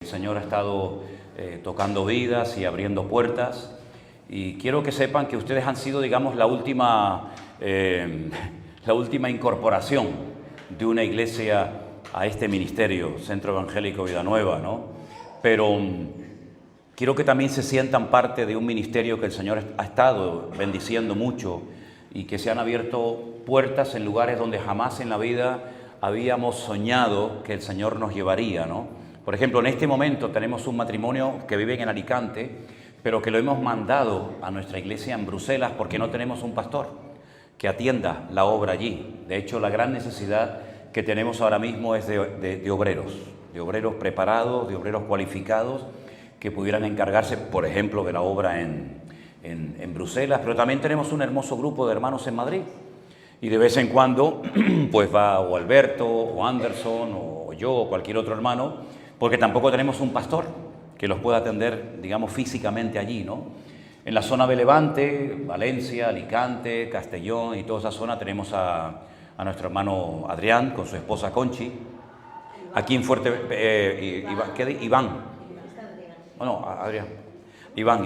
El Señor ha estado tocando vidas y abriendo puertas, y quiero que sepan que ustedes han sido, digamos, la última incorporación de una iglesia a este ministerio, Centro Evangélico Vida Nueva, ¿no? Pero quiero que también se sientan parte de un ministerio que el Señor ha estado bendiciendo mucho y que se han abierto puertas en lugares donde jamás en la vida habíamos soñado que el Señor nos llevaría, ¿no? Por ejemplo, en este momento tenemos un matrimonio que vive en Alicante, pero que lo hemos mandado a nuestra iglesia en Bruselas porque no tenemos un pastor que atienda la obra allí. De hecho, la gran necesidad que tenemos ahora mismo es de obreros preparados, de obreros cualificados que pudieran encargarse, por ejemplo, de la obra en Bruselas, pero también tenemos un hermoso grupo de hermanos en Madrid. Y de vez en cuando, pues va o Alberto, o Anderson, o yo, o cualquier otro hermano, porque tampoco tenemos un pastor que los pueda atender, digamos, físicamente allí, ¿no? En la zona de Levante, Valencia, Alicante, Castellón y toda esa zona tenemos a nuestro hermano Adrián con su esposa Conchi. Aquí en Iván. Oh, no, Adrián. Iván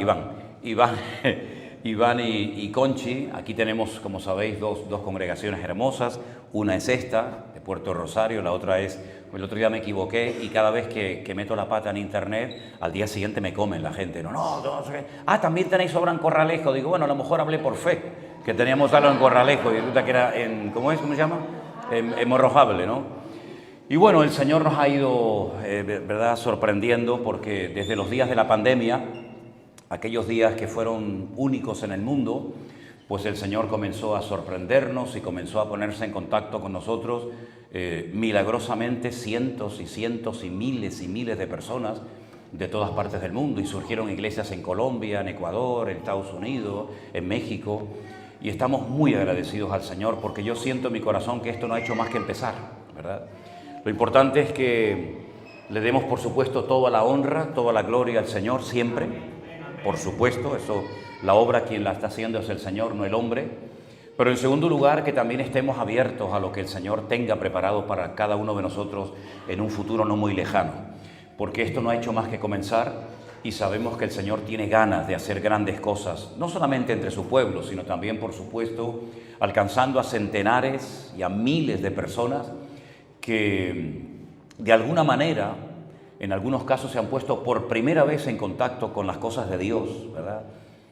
y Conchi. Aquí tenemos, como sabéis, dos congregaciones hermosas. Una es esta, de Puerto Rosario, la otra es... El otro día me equivoqué y cada vez que meto la pata en internet, al día siguiente me comen la gente. No, también tenéis obra en Corralejo. Digo, bueno, a lo mejor hablé por fe, que teníamos algo en Corralejo y resulta que era en, ¿cómo se llama? En Morrojable, ¿no? Y bueno, el Señor nos ha ido, ¿verdad?, sorprendiendo, porque desde los días de la pandemia, aquellos días que fueron únicos en el mundo, pues el Señor comenzó a sorprendernos y comenzó a ponerse en contacto con nosotros, milagrosamente cientos y cientos y miles de personas de todas partes del mundo, y surgieron iglesias en Colombia, en Ecuador, en Estados Unidos, en México, y estamos muy agradecidos al Señor porque yo siento en mi corazón que esto no ha hecho más que empezar, ¿verdad? Lo importante es que le demos, por supuesto, toda la honra, toda la gloria al Señor siempre, por supuesto, eso, la obra quien la está haciendo es el Señor, no el hombre. Pero en segundo lugar, que también estemos abiertos a lo que el Señor tenga preparado para cada uno de nosotros en un futuro no muy lejano, porque esto no ha hecho más que comenzar y sabemos que el Señor tiene ganas de hacer grandes cosas, no solamente entre su pueblo, sino también, por supuesto, alcanzando a centenares y a miles de personas que de alguna manera, en algunos casos, se han puesto por primera vez en contacto con las cosas de Dios, ¿verdad?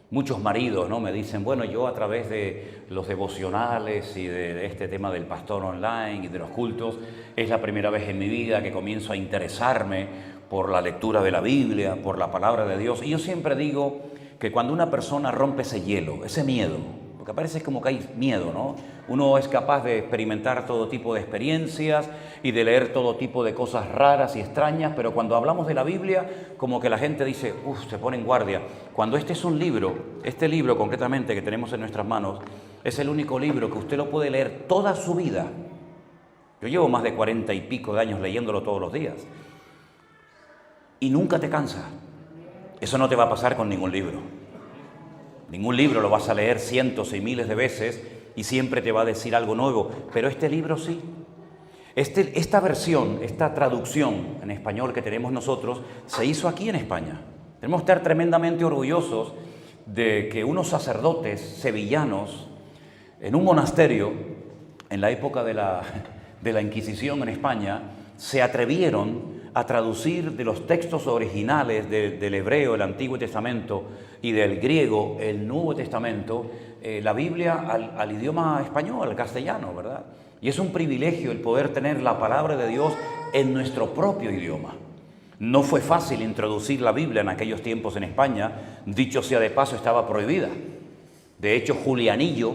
Muchos maridos, ¿no?, me dicen, bueno, yo a través de los devocionales y de este tema del pastor online y de los cultos, es la primera vez en mi vida que comienzo a interesarme por la lectura de la Biblia, por la palabra de Dios. Y yo siempre digo que cuando una persona rompe ese hielo, ese miedo, porque parece como que hay miedo, ¿no? Uno es capaz de experimentar todo tipo de experiencias y de leer todo tipo de cosas raras y extrañas, pero cuando hablamos de la Biblia, como que la gente dice, se pone en guardia. Cuando este es un libro, este libro concretamente que tenemos en nuestras manos, es el único libro que usted lo puede leer toda su vida. Yo llevo más de 40 y pico de años leyéndolo todos los días. Y nunca te cansa. Eso no te va a pasar con ningún libro. Ningún libro lo vas a leer cientos y miles de veces y siempre te va a decir algo nuevo, pero este libro sí. Esta versión, esta traducción en español que tenemos nosotros, se hizo aquí en España. Tenemos que estar tremendamente orgullosos de que unos sacerdotes sevillanos en un monasterio, en la época de la Inquisición en España, se atrevieron a traducir de los textos originales del hebreo, el Antiguo Testamento, y del griego, el Nuevo Testamento, la Biblia al idioma español, al castellano, ¿verdad? Y es un privilegio el poder tener la palabra de Dios en nuestro propio idioma. No fue fácil introducir la Biblia en aquellos tiempos en España, dicho sea de paso, estaba prohibida. De hecho, Julianillo,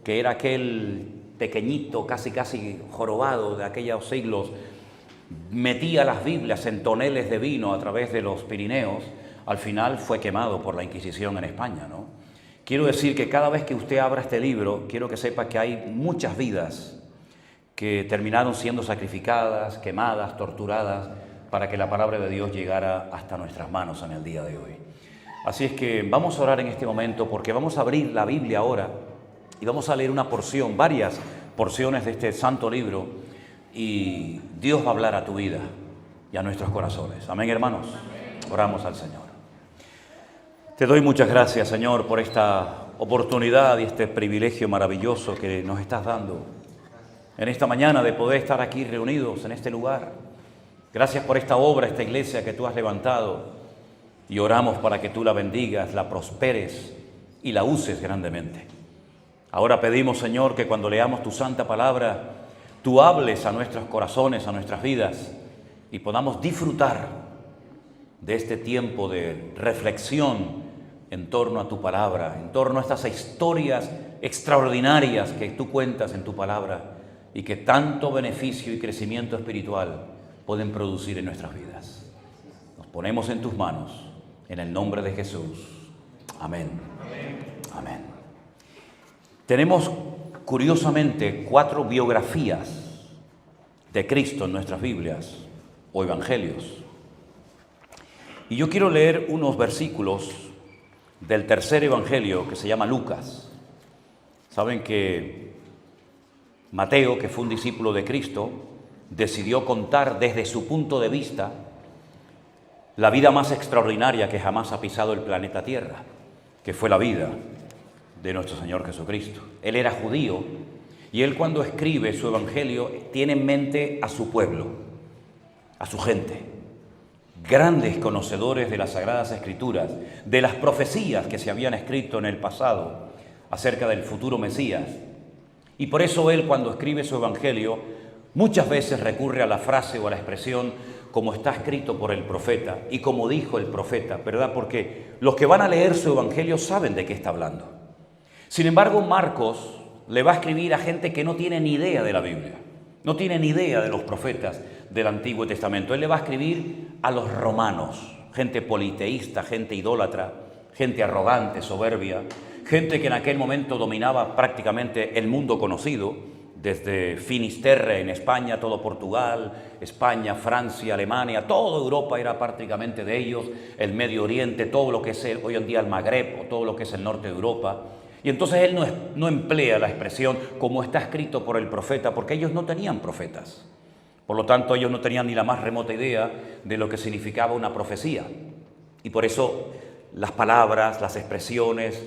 que era aquel pequeñito, casi jorobado de aquellos siglos, metía las Biblias en toneles de vino a través de los Pirineos, al final fue quemado por la Inquisición en España, ¿no? Quiero decir que cada vez que usted abra este libro, quiero que sepa que hay muchas vidas que terminaron siendo sacrificadas, quemadas, torturadas, para que la palabra de Dios llegara hasta nuestras manos en el día de hoy. Así es que vamos a orar en este momento, porque vamos a abrir la Biblia ahora y vamos a leer una porción, varias porciones de este santo libro, y Dios va a hablar a tu vida. y a nuestros corazones. Amén, hermanos. Oramos al Señor. Te doy muchas gracias, Señor, por esta oportunidad y este privilegio maravilloso que nos estás dando en esta mañana de poder estar aquí reunidos en este lugar. Gracias por esta obra, esta iglesia que tú has levantado, y oramos para que tú la bendigas, la prosperes y la uses grandemente. Ahora pedimos, Señor, que cuando leamos tu santa palabra, tú hables a nuestros corazones, a nuestras vidas, y podamos disfrutar de este tiempo de reflexión en torno a tu palabra, en torno a estas historias extraordinarias que tú cuentas en tu palabra y que tanto beneficio y crecimiento espiritual pueden producir en nuestras vidas. Nos ponemos en tus manos, en el nombre de Jesús. Amén. Amén. Tenemos, curiosamente, 4 biografías de Cristo en nuestras Biblias o evangelios. Y yo quiero leer unos versículos del tercer evangelio, que se llama Lucas. Saben que Mateo, que fue un discípulo de Cristo, decidió contar desde su punto de vista la vida más extraordinaria que jamás ha pisado el planeta Tierra, que fue la vida de nuestro Señor Jesucristo. Él era judío y él, cuando escribe su evangelio, tiene en mente a su pueblo, a su gente. Grandes conocedores de las Sagradas Escrituras, de las profecías que se habían escrito en el pasado acerca del futuro Mesías. Y por eso él, cuando escribe su evangelio, muchas veces recurre a la frase o a la expresión como está escrito por el profeta y como dijo el profeta, ¿verdad? Porque los que van a leer su evangelio saben de qué está hablando. Sin embargo, Marcos le va a escribir a gente que no tiene ni idea de la Biblia, no tiene ni idea de los profetas del Antiguo Testamento. Él le va a escribir a los romanos, gente politeísta, gente idólatra, gente arrogante, soberbia, gente que en aquel momento dominaba prácticamente el mundo conocido, desde Finisterre en España, todo Portugal, España, Francia, Alemania, toda Europa era prácticamente de ellos, el Medio Oriente, todo lo que es hoy en día el Magreb o todo lo que es el norte de Europa. Y entonces él no emplea la expresión como está escrito por el profeta, porque ellos no tenían profetas. Por lo tanto, ellos no tenían ni la más remota idea de lo que significaba una profecía. Y por eso las palabras, las expresiones,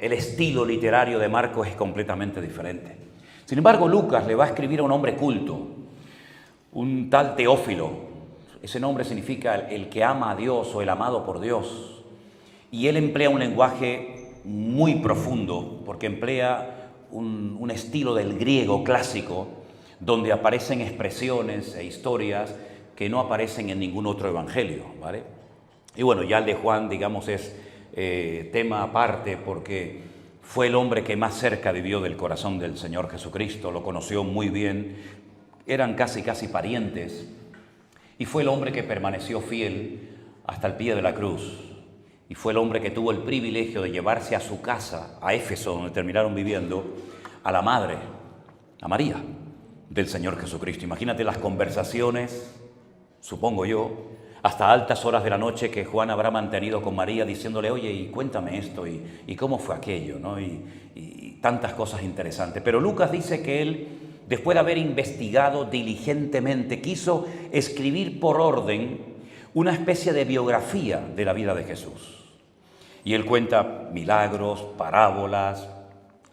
el estilo literario de Marcos es completamente diferente. Sin embargo, Lucas le va a escribir a un hombre culto, un tal Teófilo. Ese nombre significa el que ama a Dios o el amado por Dios. Y él emplea un lenguaje muy profundo, porque emplea un estilo del griego clásico, donde aparecen expresiones e historias que no aparecen en ningún otro evangelio, ¿vale? Y bueno, ya el de Juan, digamos, es tema aparte, porque fue el hombre que más cerca vivió del corazón del Señor Jesucristo, lo conoció muy bien, eran casi parientes, y fue el hombre que permaneció fiel hasta el pie de la cruz. Y fue el hombre que tuvo el privilegio de llevarse a su casa, a Éfeso, donde terminaron viviendo, a la madre, a María, del Señor Jesucristo. Imagínate las conversaciones, supongo yo, hasta altas horas de la noche que Juan habrá mantenido con María, diciéndole, oye, y cuéntame esto, y cómo fue aquello, ¿no? Y tantas cosas interesantes. Pero Lucas dice que él, después de haber investigado diligentemente, quiso escribir por orden una especie de biografía de la vida de Jesús. Y él cuenta milagros, parábolas,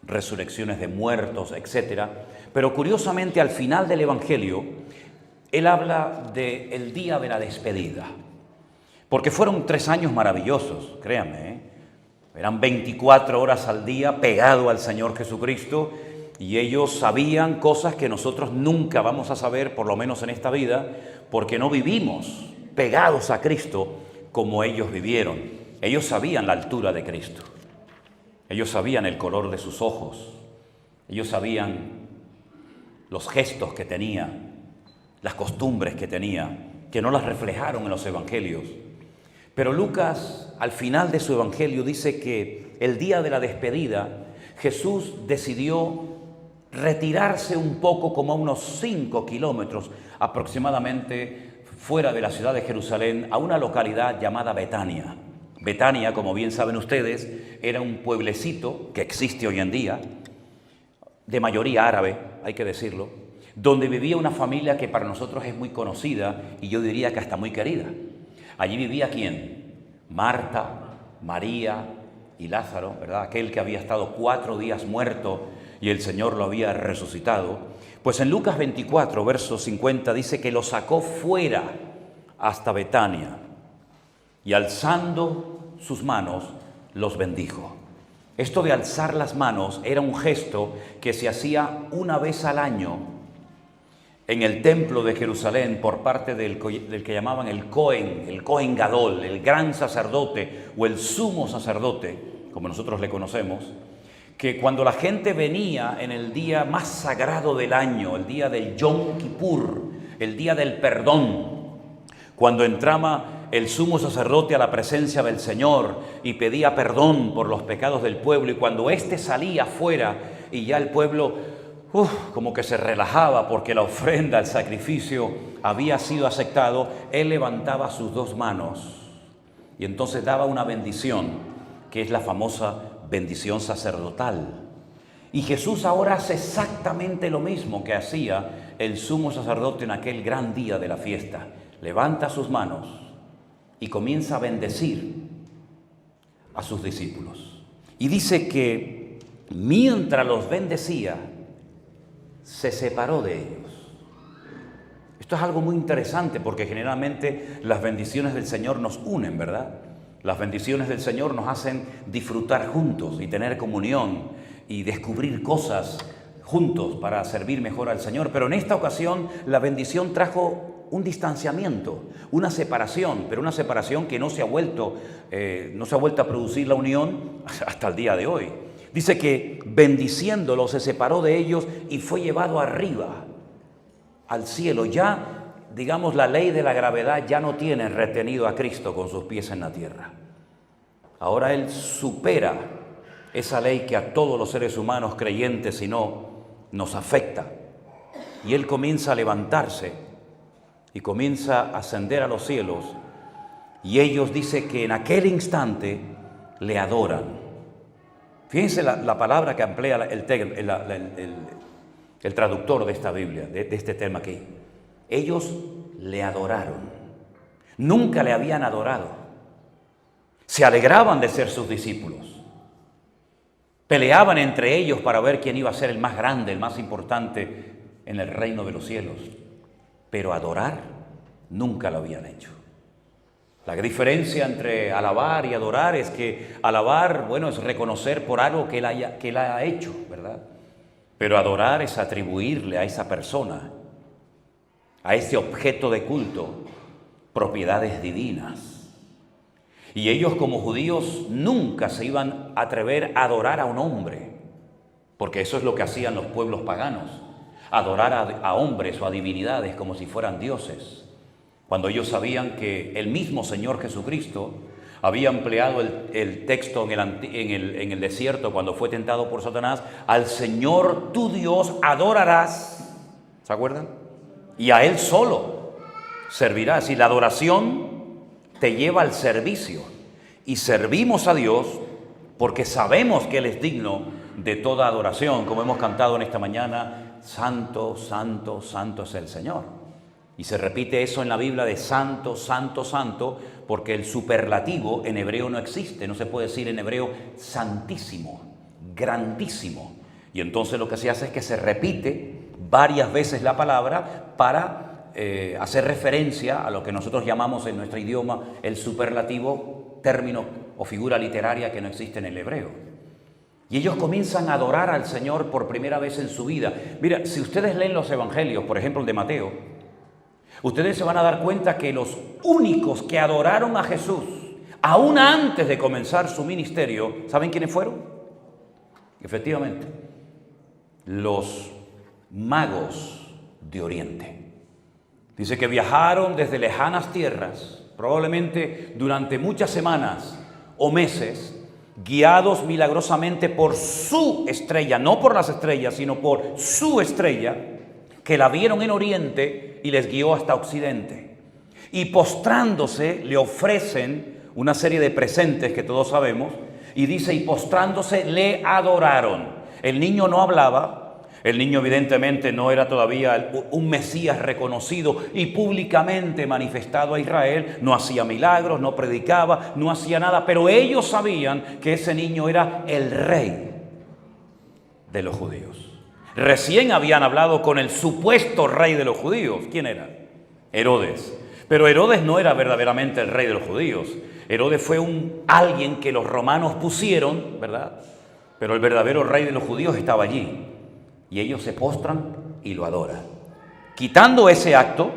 resurrecciones de muertos, etc. Pero curiosamente, al final del Evangelio, él habla del día de la despedida. Porque fueron 3 años maravillosos, créanme, ¿eh? Eran 24 horas al día pegado al Señor Jesucristo, y ellos sabían cosas que nosotros nunca vamos a saber, por lo menos en esta vida, porque no vivimos pegados a Cristo como ellos vivieron. Ellos sabían la altura de Cristo, ellos sabían el color de sus ojos, ellos sabían los gestos que tenía, las costumbres que tenía, que no las reflejaron en los evangelios. Pero Lucas, al final de su evangelio, dice que el día de la despedida, Jesús decidió retirarse un poco, como a unos 5 kilómetros aproximadamente, fuera de la ciudad de Jerusalén, a una localidad llamada Betania. Betania, como bien saben ustedes, era un pueblecito que existe hoy en día, de mayoría árabe, hay que decirlo, donde vivía una familia que para nosotros es muy conocida y yo diría que hasta muy querida. Allí vivía ¿quién? Marta, María y Lázaro, ¿verdad? Aquel que había estado 4 días muerto y el Señor lo había resucitado. Pues en Lucas 24, verso 50 dice que lo sacó fuera hasta Betania y alzando sus manos los bendijo. Esto de alzar las manos era un gesto que se hacía una vez al año en el templo de Jerusalén por parte del que llamaban el Cohen Gadol, el gran sacerdote o el sumo sacerdote, como nosotros le conocemos, que cuando la gente venía en el día más sagrado del año, el día del Yom Kippur, el día del perdón, cuando entraba el sumo sacerdote a la presencia del Señor y pedía perdón por los pecados del pueblo, y cuando éste salía afuera y ya el pueblo como que se relajaba porque la ofrenda, el sacrificio había sido aceptado, él levantaba sus 2 manos y entonces daba una bendición, que es la famosa bendición sacerdotal. Y Jesús ahora hace exactamente lo mismo que hacía el sumo sacerdote en aquel gran día de la fiesta. Levanta sus manos y comienza a bendecir a sus discípulos. Y dice que mientras los bendecía, se separó de ellos. Esto es algo muy interesante porque generalmente las bendiciones del Señor nos unen, ¿verdad? Las bendiciones del Señor nos hacen disfrutar juntos y tener comunión y descubrir cosas juntos para servir mejor al Señor. Pero en esta ocasión la bendición trajo un distanciamiento, una separación, pero una separación que no se ha vuelto a producir la unión hasta el día de hoy. Dice que bendiciéndolo se separó de ellos y fue llevado arriba, al cielo. Ya, digamos, la ley de la gravedad ya no tiene retenido a Cristo con sus pies en la tierra. Ahora Él supera esa ley que a todos los seres humanos creyentes, si no, nos afecta. Y Él comienza a levantarse y comienza a ascender a los cielos. Y ellos, dice que en aquel instante le adoran. Fíjense la palabra que emplea el traductor de esta Biblia, de este tema aquí. Ellos le adoraron. Nunca le habían adorado. Se alegraban de ser sus discípulos. Peleaban entre ellos para ver quién iba a ser el más grande, el más importante en el reino de los cielos. Pero adorar nunca lo habían hecho. La diferencia entre alabar y adorar es que alabar, bueno, es reconocer por algo que él ha hecho, ¿verdad? Pero adorar es atribuirle a esa persona, a ese objeto de culto, propiedades divinas. Y ellos como judíos nunca se iban a atrever a adorar a un hombre, porque eso es lo que hacían los pueblos paganos, adorar a hombres o a divinidades como si fueran dioses. Cuando ellos sabían que el mismo Señor Jesucristo había empleado el texto en el desierto cuando fue tentado por Satanás, al Señor tu Dios adorarás, ¿se acuerdan? Y a Él solo servirás. Y la adoración te lleva al servicio. Y servimos a Dios porque sabemos que Él es digno de toda adoración, como hemos cantado en esta mañana, santo, santo, santo es el Señor. Y se repite eso en la Biblia de santo, santo, santo, porque el superlativo en hebreo no existe. No se puede decir en hebreo santísimo, grandísimo. Y entonces lo que se hace es que se repite varias veces la palabra para hacer referencia a lo que nosotros llamamos en nuestro idioma el superlativo, término o figura literaria que no existe en el hebreo. Y ellos comienzan a adorar al Señor por primera vez en su vida. Mira, si ustedes leen los evangelios, por ejemplo el de Mateo, ustedes se van a dar cuenta que los únicos que adoraron a Jesús, aún antes de comenzar su ministerio, ¿saben quiénes fueron? Efectivamente, los magos de Oriente. Dice que viajaron desde lejanas tierras, probablemente durante muchas semanas o meses, guiados milagrosamente por su estrella, no por las estrellas, sino por su estrella, que la vieron en Oriente y les guió hasta Occidente. Y postrándose le ofrecen una serie de presentes que todos sabemos, y dice, y postrándose le adoraron. El niño no hablaba, El niño evidentemente no era todavía un Mesías reconocido y públicamente manifestado a Israel. No hacía milagros, no predicaba, no hacía nada. Pero ellos sabían que ese niño era el rey de los judíos. Recién habían hablado con el supuesto rey de los judíos. ¿Quién era? Herodes. Pero Herodes no era verdaderamente el rey de los judíos. Herodes fue alguien que los romanos pusieron, ¿verdad? Pero el verdadero rey de los judíos estaba allí. Y ellos se postran y lo adoran. Quitando ese acto,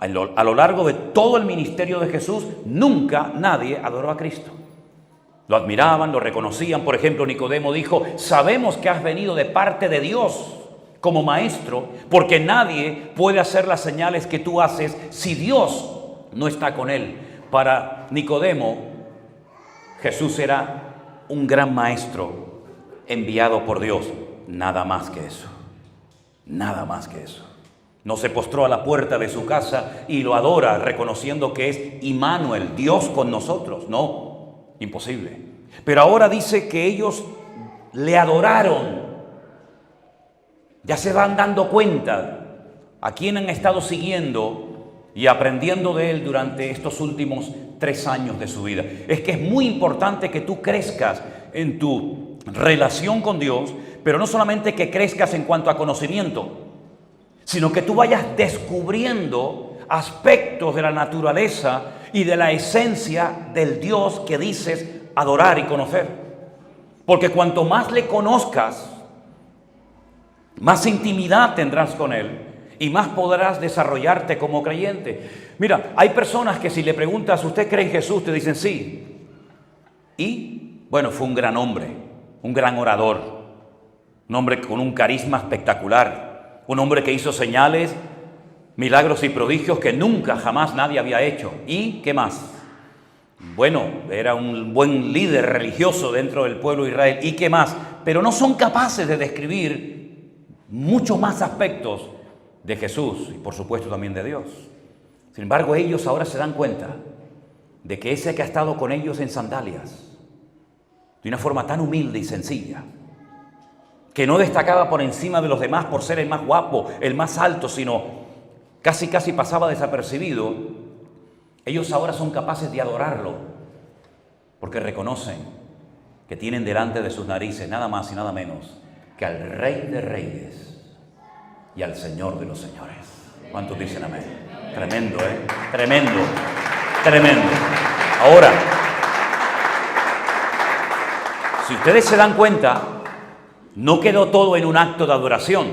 a lo largo de todo el ministerio de Jesús, nunca nadie adoró a Cristo. Lo admiraban, lo reconocían. Por ejemplo, Nicodemo dijo: sabemos que has venido de parte de Dios como maestro, porque nadie puede hacer las señales que tú haces si Dios no está con él. Para Nicodemo, Jesús era un gran maestro enviado por Dios. Nada más que eso. Nada más que eso. No se postró a la puerta de su casa y lo adora reconociendo que es Immanuel, Dios con nosotros. No, imposible. Pero ahora dice que ellos le adoraron. Ya se van dando cuenta a quién han estado siguiendo y aprendiendo de él durante estos últimos 3 años de su vida. Es que es muy importante que tú crezcas en tu relación con Dios, pero no solamente que crezcas en cuanto a conocimiento, sino que tú vayas descubriendo aspectos de la naturaleza y de la esencia del Dios que dices adorar y conocer. Porque cuanto más le conozcas, más intimidad tendrás con Él y más podrás desarrollarte como creyente. Mira, hay personas que si le preguntas, ¿usted cree en Jesús?, te dicen sí. Y, bueno, fue un gran hombre, un gran orador, un hombre con un carisma espectacular, un hombre que hizo señales, milagros y prodigios que nunca jamás nadie había hecho. ¿Y qué más? Bueno, era un buen líder religioso dentro del pueblo de Israel. ¿Y qué más? Pero no son capaces de describir muchos más aspectos de Jesús y por supuesto también de Dios. Sin embargo, ellos ahora se dan cuenta de que ese que ha estado con ellos en sandalias, de una forma tan humilde y sencilla, que no destacaba por encima de los demás por ser el más guapo, el más alto, sino casi pasaba desapercibido, ellos ahora son capaces de adorarlo, porque reconocen que tienen delante de sus narices nada más y nada menos que al Rey de Reyes y al Señor de los Señores. ¿Cuántos dicen amén? Tremendo, ¿eh? Tremendo, tremendo. Ahora, si ustedes se dan cuenta, no quedó todo en un acto de adoración.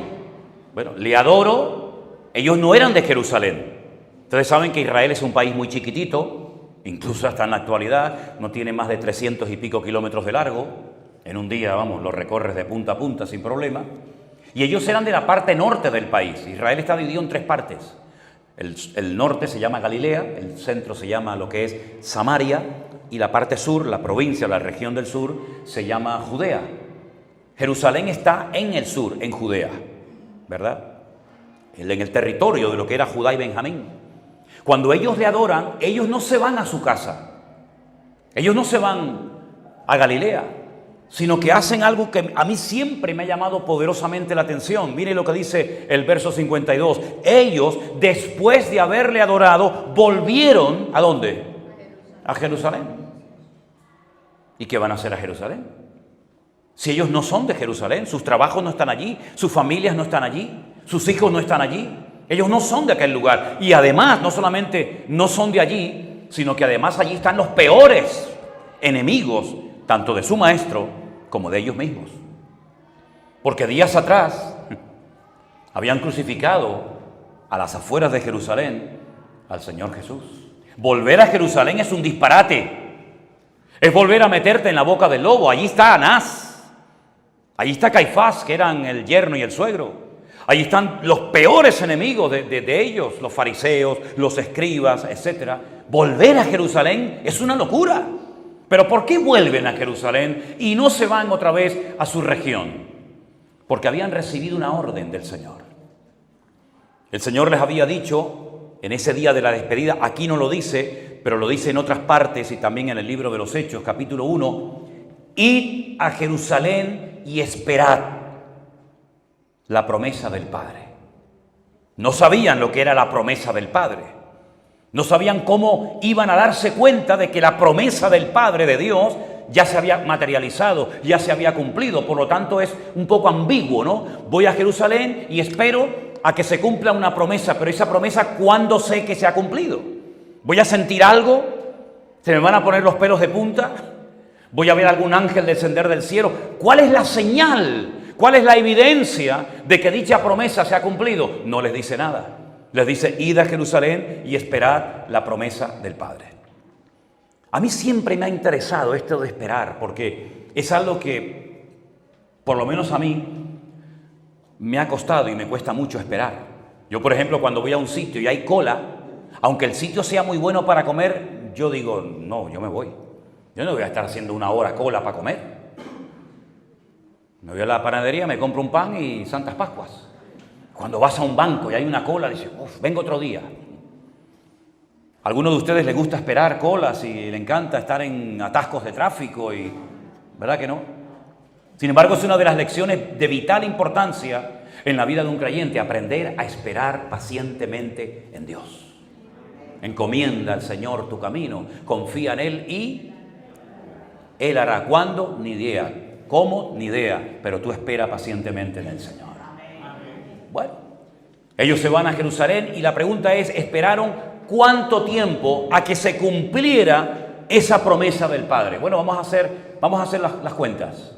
Bueno, le adoro, ellos no eran de Jerusalén. Ustedes saben que Israel es un país muy chiquitito, incluso hasta en la actualidad, no tiene más de 300 y pico kilómetros de largo. En un día, vamos, lo recorres de punta a punta sin problema. Y ellos eran de la parte norte del país. Israel está dividido en 3 partes. El norte se llama Galilea, el centro se llama lo que es Samaria, y la parte sur, la provincia, la región del sur, se llama Judea. Jerusalén está en el sur, en Judea, ¿verdad? En el territorio de lo que era Judá y Benjamín. Cuando ellos le adoran, ellos no se van a su casa. Ellos no se van a Galilea, sino que hacen algo que a mí siempre me ha llamado poderosamente la atención. Mire lo que dice el verso 52. Ellos, después de haberle adorado, volvieron, ¿a dónde? A Jerusalén. ¿Y qué van a hacer a Jerusalén? Si ellos no son de Jerusalén, sus trabajos no están allí, sus familias no están allí, sus hijos no están allí, ellos no son de aquel lugar. Y además, no solamente no son de allí, sino que además allí están los peores enemigos, tanto de su maestro como de ellos mismos. Porque días atrás habían crucificado a las afueras de Jerusalén al Señor Jesús. Volver a Jerusalén es un disparate. Es volver a meterte en la boca del lobo. Allí está Anás, allí está Caifás, que eran el yerno y el suegro. Allí están los peores enemigos de ellos, los fariseos, los escribas, etc. Volver a Jerusalén es una locura. ¿Pero por qué vuelven a Jerusalén y no se van otra vez a su región? Porque habían recibido una orden del Señor. El Señor les había dicho en ese día de la despedida, aquí no lo dice, pero lo dice en otras partes y también en el libro de los Hechos, capítulo 1, id a Jerusalén y esperad la promesa del Padre. No sabían lo que era la promesa del Padre. No sabían cómo iban a darse cuenta de que la promesa del Padre de Dios ya se había materializado, ya se había cumplido. Por lo tanto, es un poco ambiguo, ¿no? Voy a Jerusalén y espero a que se cumpla una promesa, pero esa promesa, ¿cuándo sé que se ha cumplido? ¿Voy a sentir algo? ¿Se me van a poner los pelos de punta? ¿Voy a ver algún ángel descender del cielo? ¿Cuál es la señal? ¿Cuál es la evidencia de que dicha promesa se ha cumplido? No les dice nada. Les dice, id a Jerusalén y esperad la promesa del Padre. A mí siempre me ha interesado esto de esperar, porque es algo que, por lo menos a mí, me ha costado y me cuesta mucho esperar. Yo, por ejemplo, cuando voy a un sitio y hay cola, aunque el sitio sea muy bueno para comer, yo digo, no, yo me voy. Yo no voy a estar haciendo una hora cola para comer. Me voy a la panadería, me compro un pan y Santas Pascuas. Cuando vas a un banco y hay una cola, dices, vengo otro día. ¿A alguno de ustedes les gusta esperar colas y le encanta estar en atascos de tráfico? ¿Verdad que no? Sin embargo, es una de las lecciones de vital importancia en la vida de un creyente, aprender a esperar pacientemente en Dios. Encomienda al Señor tu camino, confía en Él y Él hará. ¿Cuándo? Ni idea. ¿Cómo? Ni idea. Pero tú espera pacientemente en el Señor. Bueno, ellos se van a Jerusalén y la pregunta es, ¿esperaron cuánto tiempo a que se cumpliera esa promesa del Padre? Bueno, vamos a hacer las cuentas.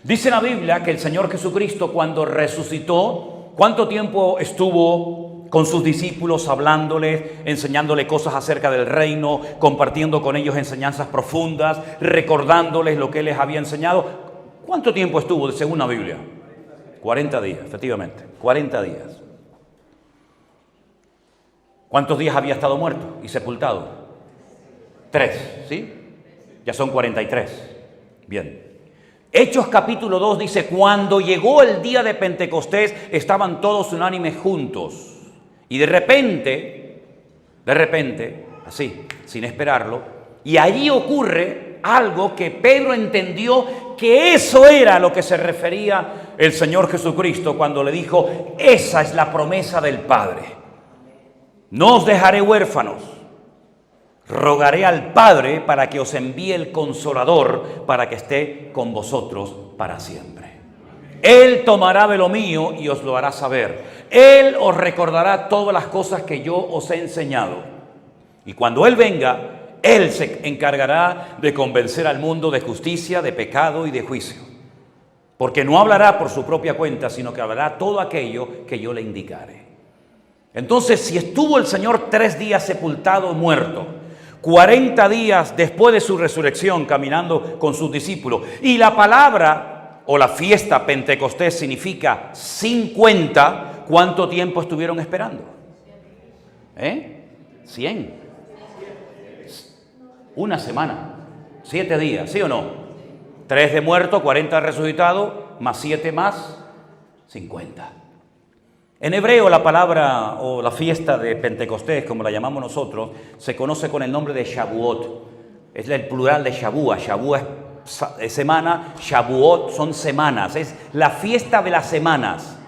Dice la Biblia que el Señor Jesucristo, cuando resucitó, ¿cuánto tiempo estuvo con sus discípulos hablándoles, enseñándoles cosas acerca del reino, compartiendo con ellos enseñanzas profundas, recordándoles lo que Él les había enseñado? ¿Cuánto tiempo estuvo según la Biblia? 40 días, efectivamente, 40 días. ¿Cuántos días había estado muerto y sepultado? 3, ¿sí? Ya son 43. Bien. Hechos capítulo 2 dice, cuando llegó el día de Pentecostés, estaban todos unánimes juntos. Y de repente, así, sin esperarlo, y allí ocurre algo que Pedro entendió que eso era a lo que se refería el Señor Jesucristo cuando le dijo, esa es la promesa del Padre. No os dejaré huérfanos. Rogaré al Padre para que os envíe el Consolador para que esté con vosotros para siempre. Él tomará de lo mío y os lo hará saber. Él os recordará todas las cosas que yo os he enseñado. Y cuando Él venga, Él se encargará de convencer al mundo de justicia, de pecado y de juicio. Porque no hablará por su propia cuenta, sino que hablará todo aquello que yo le indicare. Entonces, si estuvo el Señor 3 días sepultado, muerto, 40 días después de su resurrección caminando con sus discípulos, y la palabra o la fiesta Pentecostés significa 50, ¿cuánto tiempo estuvieron esperando? 100. Una semana, 7 días, ¿sí o no? 3 de muerto, 40 de resucitado, más 7 más 50. En hebreo la palabra o la fiesta de Pentecostés, como la llamamos nosotros, se conoce con el nombre de Shavuot. Es el plural de Shavua. Shavua es semana, Shavuot son semanas. Es la fiesta de las semanas.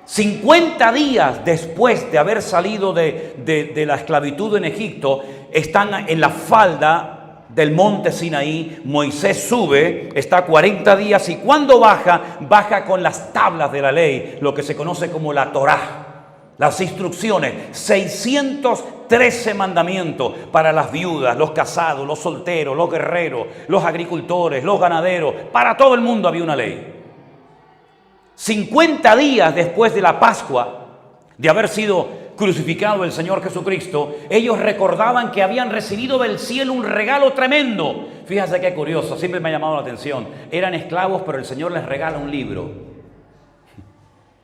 50 días después de haber salido de la esclavitud en Egipto, están en la falda del monte Sinaí. Moisés sube, está 40 días y cuando baja con las tablas de la ley, lo que se conoce como la Torá, las instrucciones, 613 mandamientos para las viudas, los casados, los solteros, los guerreros, los agricultores, los ganaderos, para todo el mundo había una ley. 50 días después de la Pascua, de haber sido crucificado el Señor Jesucristo, ellos recordaban que habían recibido del cielo un regalo tremendo. Fíjense qué curioso, siempre me ha llamado la atención. Eran esclavos, pero el Señor les regala un libro.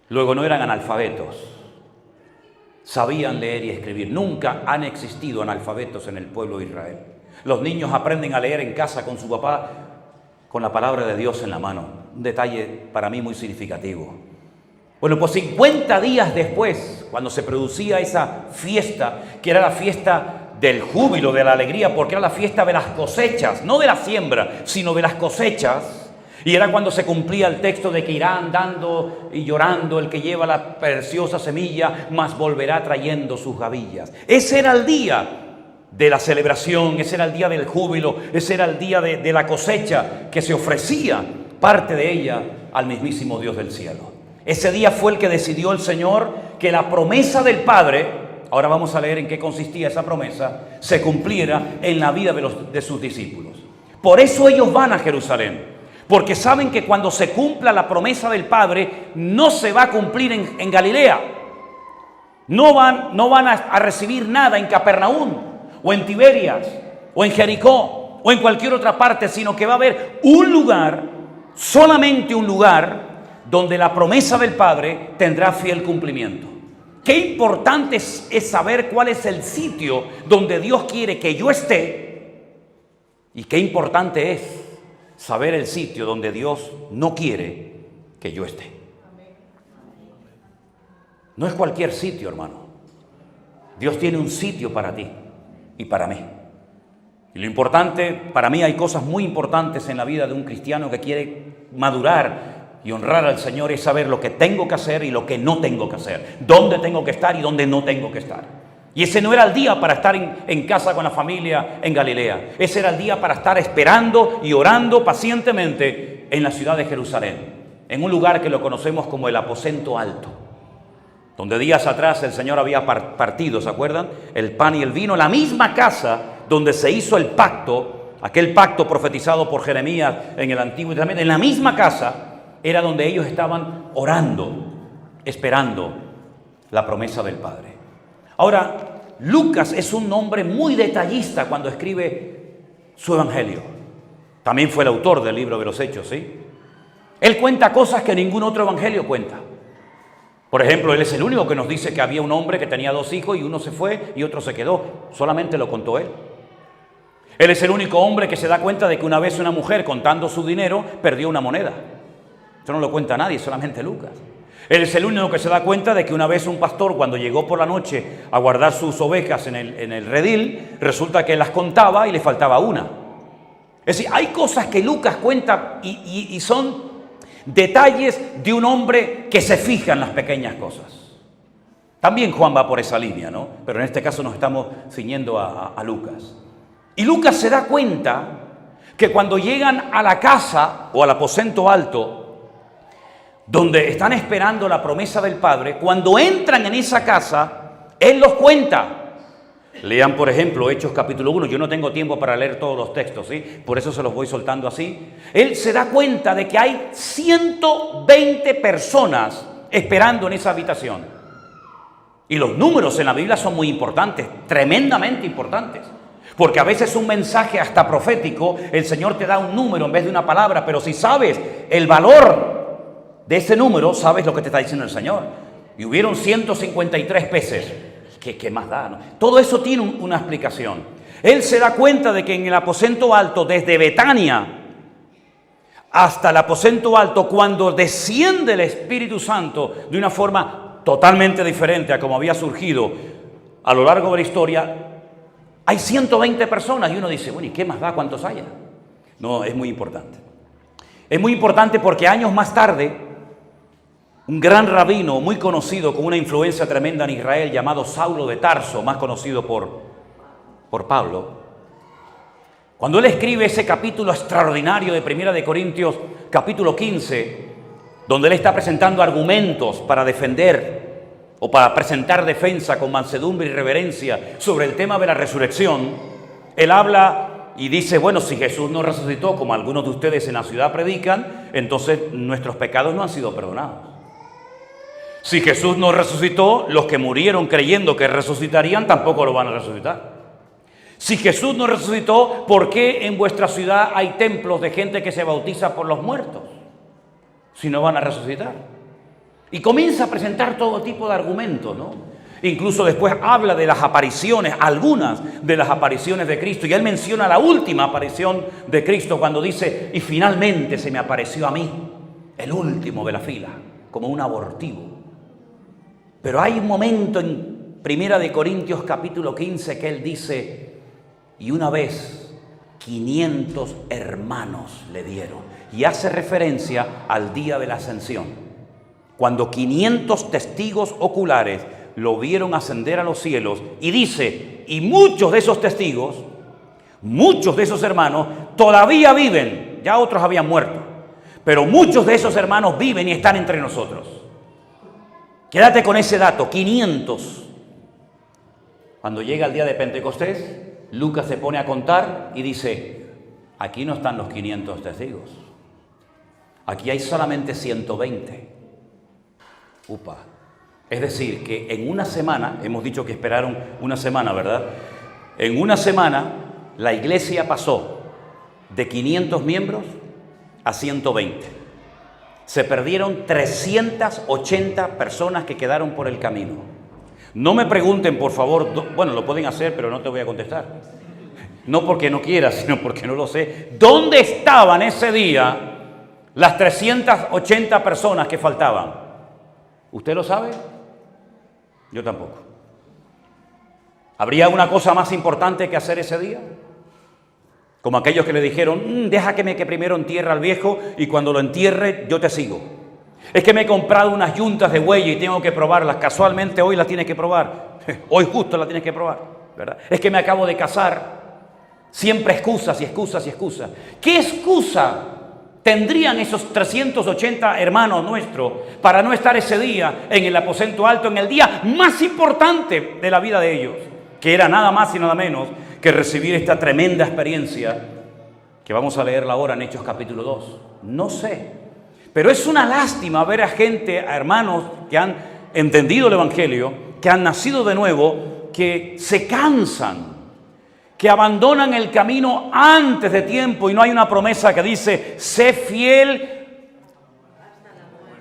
Luego no eran analfabetos. Sabían leer y escribir. Nunca han existido analfabetos en el pueblo de Israel. Los niños aprenden a leer en casa con su papá, con la palabra de Dios en la mano. Un detalle para mí muy significativo. Bueno, pues 50 días después, cuando se producía esa fiesta, que era la fiesta del júbilo, de la alegría, porque era la fiesta de las cosechas, no de la siembra, sino de las cosechas, Y era cuando se cumplía el texto de que irá andando y llorando el que lleva la preciosa semilla, mas volverá trayendo sus gavillas. Ese era el día de la celebración, ese era el día del júbilo, ese era el día de la cosecha que se ofrecía parte de ella al mismísimo Dios del cielo. Ese día fue el que decidió el Señor que la promesa del Padre, ahora vamos a leer en qué consistía esa promesa, se cumpliera en la vida de sus discípulos. Por eso ellos van a Jerusalén. Porque saben que cuando se cumpla la promesa del Padre, no se va a cumplir en Galilea. No van a recibir nada en Capernaum, o en Tiberias, o en Jericó, o en cualquier otra parte, sino que va a haber un lugar, solamente un lugar, donde la promesa del Padre tendrá fiel cumplimiento. Qué importante es saber cuál es el sitio donde Dios quiere que yo esté, y qué importante es saber el sitio donde Dios no quiere que yo esté. No es cualquier sitio, hermano. Dios tiene un sitio para ti y para mí. Y lo importante, para mí hay cosas muy importantes en la vida de un cristiano que quiere madurar y honrar al Señor, es saber lo que tengo que hacer y lo que no tengo que hacer, dónde tengo que estar y dónde no tengo que estar. Y ese no era el día para estar en casa con la familia en Galilea. Ese era el día para estar esperando y orando pacientemente en la ciudad de Jerusalén, en un lugar que lo conocemos como el aposento alto, donde días atrás el Señor había partido, ¿se acuerdan? El pan y el vino, la misma casa donde se hizo el pacto, aquel pacto profetizado por Jeremías en el Antiguo Testamento, en la misma casa era donde ellos estaban orando, esperando la promesa del Padre. Ahora, Lucas es un hombre muy detallista cuando escribe su evangelio. También fue el autor del libro de los Hechos, ¿sí? Él cuenta cosas que ningún otro evangelio cuenta. Por ejemplo, él es el único que nos dice que había un hombre que tenía 2 hijos y uno se fue y otro se quedó. Solamente lo contó él. Él es el único hombre que se da cuenta de que una vez una mujer, contando su dinero, perdió una moneda. Esto no lo cuenta nadie, solamente Lucas. Él es el único que se da cuenta de que una vez un pastor, cuando llegó por la noche a guardar sus ovejas en el redil, resulta que las contaba y le faltaba una. Es decir, hay cosas que Lucas cuenta y son detalles de un hombre que se fija en las pequeñas cosas. También Juan va por esa línea, ¿no? Pero en este caso nos estamos ciñendo a Lucas. Y Lucas se da cuenta que cuando llegan a la casa o al aposento alto, donde están esperando la promesa del Padre, cuando entran en esa casa, Él los cuenta. Lean, por ejemplo, Hechos capítulo 1. Yo no tengo tiempo para leer todos los textos, ¿sí? Por eso se los voy soltando así. Él se da cuenta de que hay 120 personas esperando en esa habitación. Y los números en la Biblia son muy importantes, tremendamente importantes. Porque a veces un mensaje hasta profético, el Señor te da un número en vez de una palabra, pero si sabes el valor de ese número, sabes lo que te está diciendo el Señor. Y hubieron 153 peces. ¿Qué más da, no? Todo eso tiene una explicación. Él se da cuenta de que en el aposento alto, desde Betania hasta el aposento alto, cuando desciende el Espíritu Santo de una forma totalmente diferente a como había surgido a lo largo de la historia, hay 120 personas. Y uno dice, bueno, ¿y qué más da cuántos haya? No, es muy importante. Es muy importante porque años más tarde, un gran rabino muy conocido, con una influencia tremenda en Israel, llamado Saulo de Tarso, más conocido por Pablo, cuando él escribe ese capítulo extraordinario de Primera de Corintios, capítulo 15, donde él está presentando argumentos para defender o para presentar defensa con mansedumbre y reverencia sobre el tema de la resurrección, él habla y dice, bueno, si Jesús no resucitó, como algunos de ustedes en la ciudad predican, entonces nuestros pecados no han sido perdonados. Si Jesús no resucitó, los que murieron creyendo que resucitarían tampoco lo van a resucitar. Si Jesús no resucitó, ¿por qué en vuestra ciudad hay templos de gente que se bautiza por los muertos? Si no van a resucitar. Y comienza a presentar todo tipo de argumentos, ¿no? Incluso después habla de las apariciones, algunas de las apariciones de Cristo. Y él menciona la última aparición de Cristo cuando dice, y finalmente se me apareció a mí, el último de la fila, como un abortivo. Pero hay un momento en Primera de Corintios capítulo 15 que él dice, y una vez 500 hermanos le dieron. Y hace referencia al día de la ascensión, cuando 500 testigos oculares lo vieron ascender a los cielos. Y dice, y muchos de esos testigos, muchos de esos hermanos todavía viven. Ya otros habían muerto, pero muchos de esos hermanos viven y están entre nosotros. Quédate con ese dato, 500. Cuando llega el día de Pentecostés, Lucas se pone a contar y dice, aquí no están los 500 testigos. Aquí hay solamente 120. Upa. Es decir, que en una semana, hemos dicho que esperaron una semana, ¿verdad? En una semana, la iglesia pasó de 500 miembros a 120. Se perdieron 380 personas que quedaron por el camino. No me pregunten, por favor, bueno, lo pueden hacer, pero no te voy a contestar. No porque no quiera, sino porque no lo sé. ¿Dónde estaban ese día las 380 personas que faltaban? ¿Usted lo sabe? Yo tampoco. ¿Habría una cosa más importante que hacer ese día? Como aquellos que le dijeron, déjame que primero entierre al viejo y cuando lo entierre yo te sigo. Es que me he comprado unas yuntas de buey y tengo que probarlas. Casualmente hoy las tienes que probar. Hoy justo las tienes que probar, ¿verdad? Es que me acabo de casar. Siempre excusas y excusas y excusas. ¿Qué excusa tendrían esos 380 hermanos nuestros para no estar ese día en el aposento alto, en el día más importante de la vida de ellos? Que era nada más y nada menos que recibir esta tremenda experiencia que vamos a leerla ahora en Hechos capítulo 2. No sé, pero es una lástima ver a gente, a hermanos que han entendido el Evangelio, que han nacido de nuevo, que se cansan, que abandonan el camino antes de tiempo y no hay una promesa que dice, sé fiel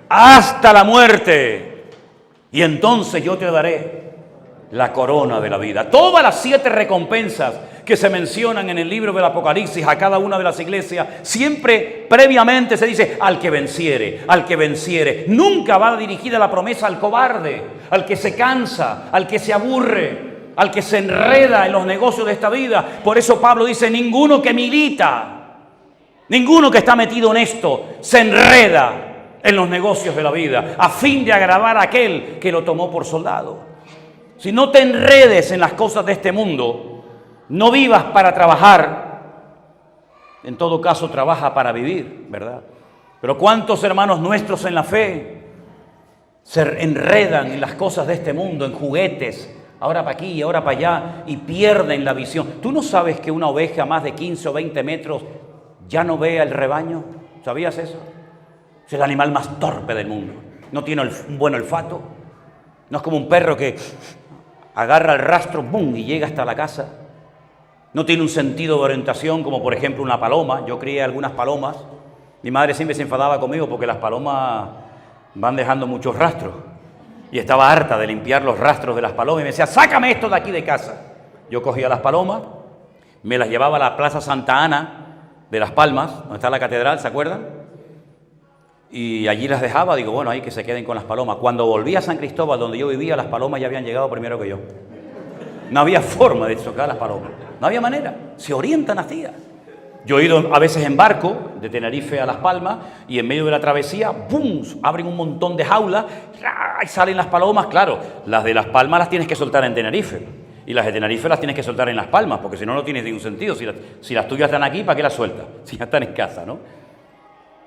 hasta la muerte y entonces yo te daré la corona de la vida. Todas las 7 recompensas que se mencionan en el libro del Apocalipsis a cada una de las iglesias, siempre previamente se dice al que venciere, al que venciere. Nunca va dirigida la promesa al cobarde, al que se cansa, al que se aburre, al que se enreda en los negocios de esta vida. Por eso Pablo dice, ninguno que milita, ninguno que está metido en esto, se enreda en los negocios de la vida, a fin de agradar a aquel que lo tomó por soldado. Si no te enredes en las cosas de este mundo, no vivas para trabajar, en todo caso trabaja para vivir, ¿verdad? Pero ¿cuántos hermanos nuestros en la fe se enredan en las cosas de este mundo, en juguetes, ahora para aquí, ahora para allá, y pierden la visión? ¿Tú no sabes que una oveja a más de 15 o 20 metros ya no ve al rebaño? ¿Sabías eso? Es el animal más torpe del mundo. No tiene un buen olfato. No es como un perro que agarra el rastro, ¡bum!, y llega hasta la casa. No tiene un sentido de orientación como por ejemplo una paloma. Yo crié algunas palomas. Mi madre siempre se enfadaba conmigo porque las palomas van dejando muchos rastros. Y estaba harta de limpiar los rastros de las palomas y me decía, sácame esto de aquí de casa. Yo cogía las palomas, me las llevaba a la Plaza Santa Ana de Las Palmas, donde está la catedral, ¿se acuerdan? Y allí las dejaba, digo, bueno, ahí que se queden con las palomas. Cuando volví a San Cristóbal, donde yo vivía, las palomas ya habían llegado primero que yo. No había forma de chocar las palomas, no había manera, se orientan así. Yo he ido a veces en barco, de Tenerife a Las Palmas, y en medio de la travesía, ¡bum!, abren un montón de jaulas, y salen las palomas. Claro, las de Las Palmas las tienes que soltar en Tenerife, y las de Tenerife las tienes que soltar en Las Palmas, porque si no, no tiene ningún sentido. Si las tuyas están aquí, ¿para qué las sueltas? Si ya están en casa, ¿no?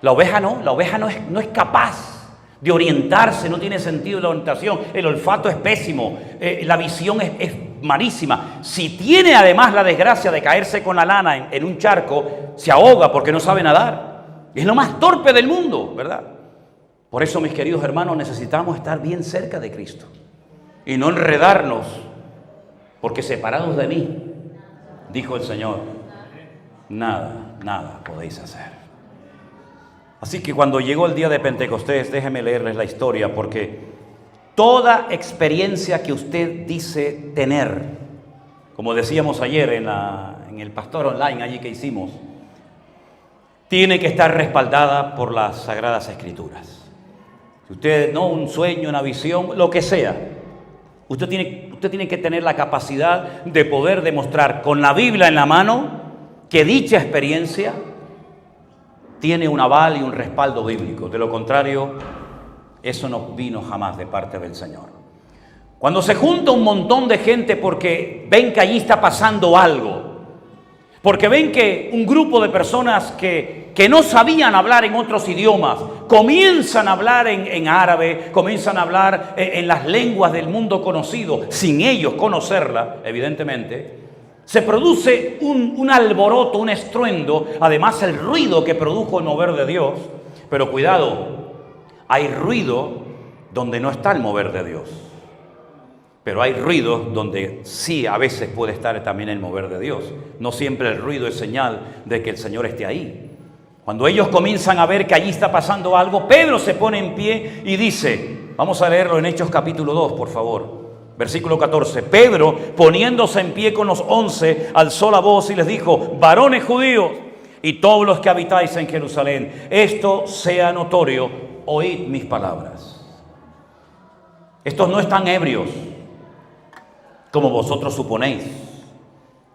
La oveja no es capaz de orientarse, no tiene sentido la orientación, el olfato es pésimo, la visión es malísima. Si tiene además la desgracia de caerse con la lana en un charco, se ahoga porque no sabe nadar. Es lo más torpe del mundo, ¿verdad? Por eso, mis queridos hermanos, necesitamos estar bien cerca de Cristo y no enredarnos, porque separados de mí, dijo el Señor, nada podéis hacer. Así que cuando llegó el día de Pentecostés, déjenme leerles la historia, porque toda experiencia que usted dice tener, como decíamos ayer en el Pastor Online allí que hicimos, tiene que estar respaldada por las Sagradas Escrituras. Si usted, no, un sueño, una visión, lo que sea, usted tiene que tener la capacidad de poder demostrar con la Biblia en la mano que dicha experiencia tiene un aval y un respaldo bíblico. De lo contrario, eso no vino jamás de parte del Señor. Cuando se junta un montón de gente porque ven que allí está pasando algo, porque ven que un grupo de personas que no sabían hablar en otros idiomas, comienzan a hablar en árabe, comienzan a hablar en las lenguas del mundo conocido, sin ellos conocerla, evidentemente, se produce un alboroto, un estruendo, además el ruido que produjo el mover de Dios. Pero cuidado, hay ruido donde no está el mover de Dios. Pero hay ruido donde sí a veces puede estar también el mover de Dios. No siempre el ruido es señal de que el Señor esté ahí. Cuando ellos comienzan a ver que allí está pasando algo, Pedro se pone en pie y dice, vamos a leerlo en Hechos capítulo 2, por favor. Versículo 14, Pedro, poniéndose en pie con los 11, alzó la voz y les dijo, varones judíos y todos los que habitáis en Jerusalén, esto sea notorio, oíd mis palabras. Estos no están ebrios, como vosotros suponéis,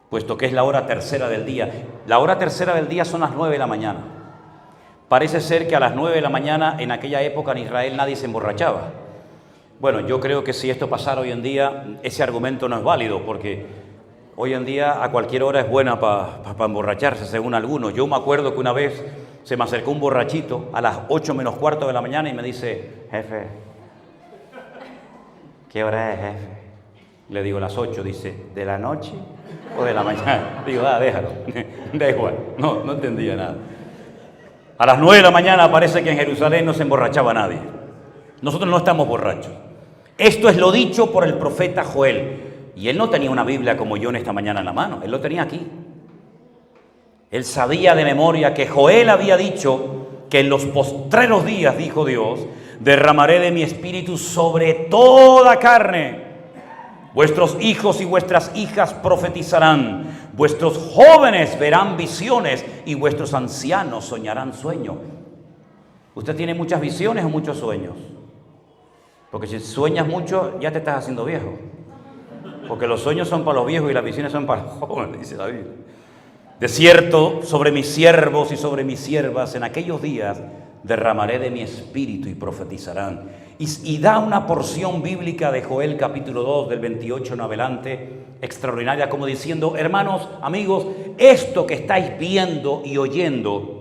puesto que es la hora tercera del día. La hora tercera del día son las 9 de la mañana. Parece ser que a las 9 de la mañana en aquella época en Israel nadie se emborrachaba. Bueno, yo creo que si esto pasara hoy en día, ese argumento no es válido, porque hoy en día a cualquier hora es buena para emborracharse, según algunos. Yo me acuerdo que una vez se me acercó un borrachito a las 8 menos cuarto de la mañana y me dice, jefe, ¿qué hora es, jefe? Le digo, las 8, dice, ¿de la noche o de la mañana? Digo, déjalo, da igual, no entendía nada. A las 9 de la mañana parece que en Jerusalén no se emborrachaba nadie. Nosotros no estamos borrachos. Esto es lo dicho por el profeta Joel. Y él no tenía una Biblia como yo en esta mañana en la mano. Él lo tenía aquí. Él sabía de memoria que Joel había dicho que en los postreros días, dijo Dios, derramaré de mi espíritu sobre toda carne. Vuestros hijos y vuestras hijas profetizarán. Vuestros jóvenes verán visiones y vuestros ancianos soñarán sueños. ¿Usted tiene muchas visiones o muchos sueños? Porque si sueñas mucho, ya te estás haciendo viejo. Porque los sueños son para los viejos y las visiones son para los jóvenes, dice la Biblia. De cierto, sobre mis siervos y sobre mis siervas, en aquellos días derramaré de mi espíritu y profetizarán. Y da una porción bíblica de Joel capítulo 2, del 28 en adelante, extraordinaria, como diciendo, hermanos, amigos, esto que estáis viendo y oyendo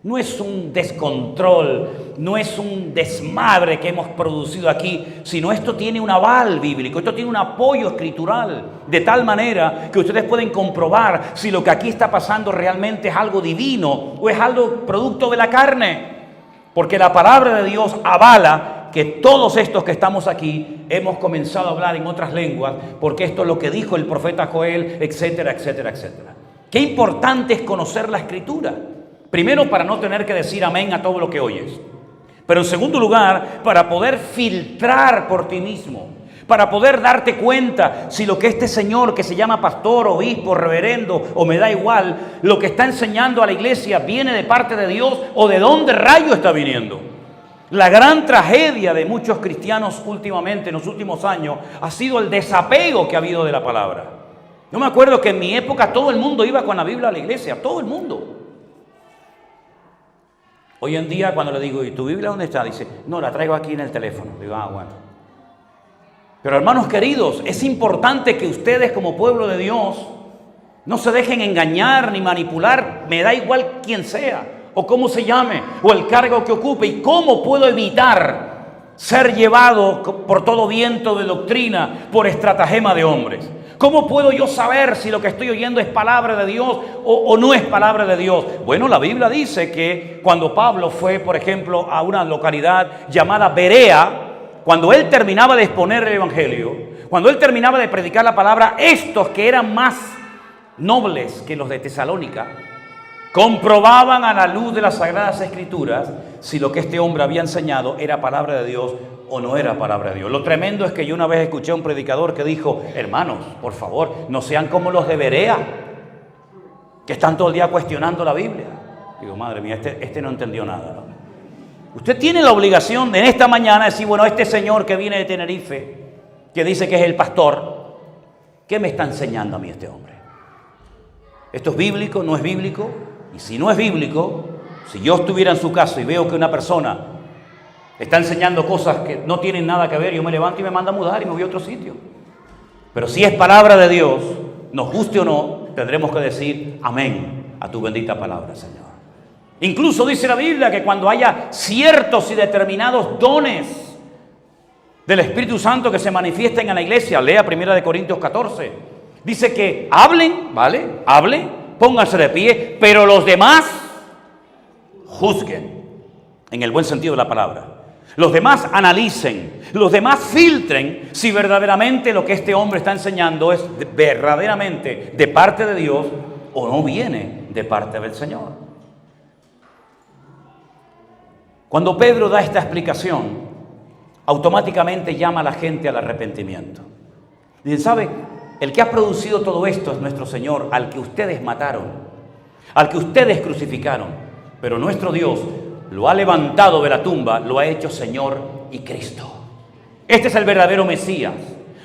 no es un descontrol, no es un desmadre que hemos producido aquí, sino esto tiene un aval bíblico, esto tiene un apoyo escritural, de tal manera que ustedes pueden comprobar si lo que aquí está pasando realmente es algo divino o es algo producto de la carne, porque la palabra de Dios avala que todos estos que estamos aquí hemos comenzado a hablar en otras lenguas, porque esto es lo que dijo el profeta Joel, etcétera, etcétera, etcétera. Qué importante es conocer la Escritura. Primero, para no tener que decir amén a todo lo que oyes. Pero en segundo lugar, para poder filtrar por ti mismo. Para poder darte cuenta si lo que este señor que se llama pastor, obispo, reverendo o me da igual, lo que está enseñando a la iglesia viene de parte de Dios o de dónde rayo está viniendo. La gran tragedia de muchos cristianos últimamente, en los últimos años, ha sido el desapego que ha habido de la palabra. Yo me acuerdo que en mi época todo el mundo iba con la Biblia a la iglesia, todo el mundo. Hoy en día cuando le digo, ¿y tu Biblia dónde está? Dice, no, la traigo aquí en el teléfono. Digo, bueno. Pero hermanos queridos, es importante que ustedes como pueblo de Dios no se dejen engañar ni manipular, me da igual quién sea, o cómo se llame, o el cargo que ocupe, y cómo puedo evitar ser llevado por todo viento de doctrina, por estratagema de hombres. ¿Cómo puedo yo saber si lo que estoy oyendo es palabra de Dios o no es palabra de Dios? Bueno, la Biblia dice que cuando Pablo fue, por ejemplo, a una localidad llamada Berea, cuando él terminaba de exponer el Evangelio, cuando él terminaba de predicar la palabra, estos que eran más nobles que los de Tesalónica, comprobaban a la luz de las Sagradas Escrituras si lo que este hombre había enseñado era palabra de Dios o no era palabra de Dios. Lo tremendo es que yo una vez escuché a un predicador que dijo, hermanos, por favor, no sean como los de Berea, que están todo el día cuestionando la Biblia. Digo, madre mía, este no entendió nada, ¿no? Usted tiene la obligación de en esta mañana decir, bueno, este señor que viene de Tenerife, que dice que es el pastor, ¿qué me está enseñando a mí este hombre? ¿Esto es bíblico? ¿No es bíblico? Y si no es bíblico, si yo estuviera en su casa y veo que una persona está enseñando cosas que no tienen nada que ver, yo me levanto y me mando a mudar y me voy a otro sitio. Pero si es palabra de Dios, nos guste o no, tendremos que decir amén a tu bendita palabra, Señor. Incluso dice la Biblia que cuando haya ciertos y determinados dones del Espíritu Santo que se manifiesten en la iglesia, lea 1 Corintios 14, dice que hablen, ¿vale? Hablen, pónganse de pie, pero los demás juzguen, en el buen sentido de la palabra. Los demás analicen, los demás filtren si verdaderamente lo que este hombre está enseñando es verdaderamente de parte de Dios o no viene de parte del Señor. Cuando Pedro da esta explicación, automáticamente llama a la gente al arrepentimiento. Dicen, ¿sabe? El que ha producido todo esto es nuestro Señor, al que ustedes mataron, al que ustedes crucificaron. Pero nuestro Dios lo ha levantado de la tumba, lo ha hecho Señor y Cristo. Este es el verdadero Mesías,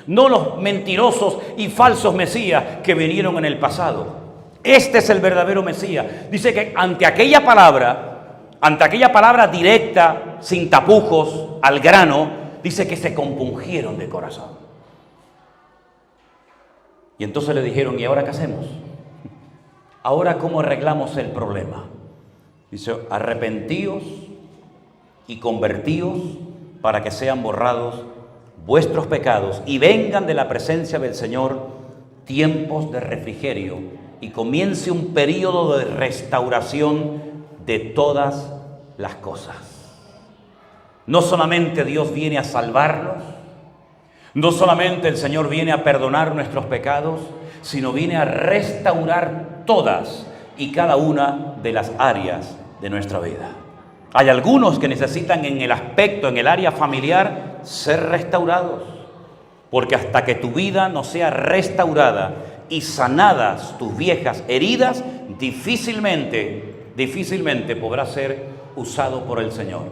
no los mentirosos y falsos Mesías que vinieron en el pasado. Este es el verdadero Mesías. Dice que ante aquella palabra directa, sin tapujos, al grano, dice que se compungieron de corazón. Y entonces le dijeron, ¿y ahora qué hacemos? ¿Ahora cómo arreglamos el problema? Dice, arrepentíos y convertíos para que sean borrados vuestros pecados y vengan de la presencia del Señor tiempos de refrigerio y comience un período de restauración de todas las cosas. No solamente Dios viene a salvarnos, no solamente el Señor viene a perdonar nuestros pecados, sino viene a restaurar todas y cada una de las áreas de nuestra vida. Hay algunos que necesitan en el aspecto, en el área familiar, ser restaurados, porque hasta que tu vida no sea restaurada y sanadas tus viejas heridas, difícilmente podrá ser usado por el Señor.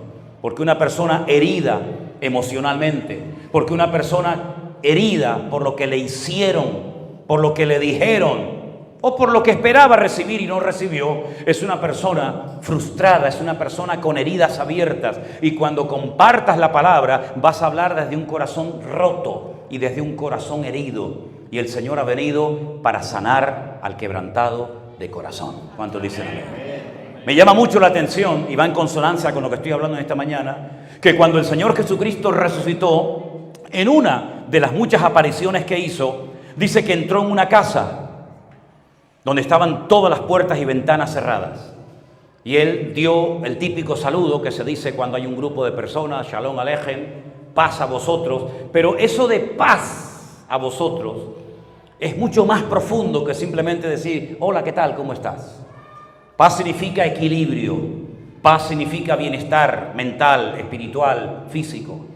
Porque una persona herida emocionalmente, porque una persona herida por lo que le hicieron, por lo que le dijeron, o por lo que esperaba recibir y no recibió, es una persona frustrada, es una persona con heridas abiertas. Y cuando compartas la palabra, vas a hablar desde un corazón roto y desde un corazón herido. Y el Señor ha venido para sanar al quebrantado de corazón. ¿Cuántos dicen amén? Me llama mucho la atención, y va en consonancia con lo que estoy hablando en esta mañana, que cuando el Señor Jesucristo resucitó, en una de las muchas apariciones que hizo, dice que entró en una casa donde estaban todas las puertas y ventanas cerradas. Y Él dio el típico saludo que se dice cuando hay un grupo de personas, Shalom Aleichem, paz a vosotros. Pero eso de paz a vosotros es mucho más profundo que simplemente decir, hola, ¿qué tal? ¿Cómo estás? Paz significa equilibrio, paz significa bienestar mental, espiritual, físico.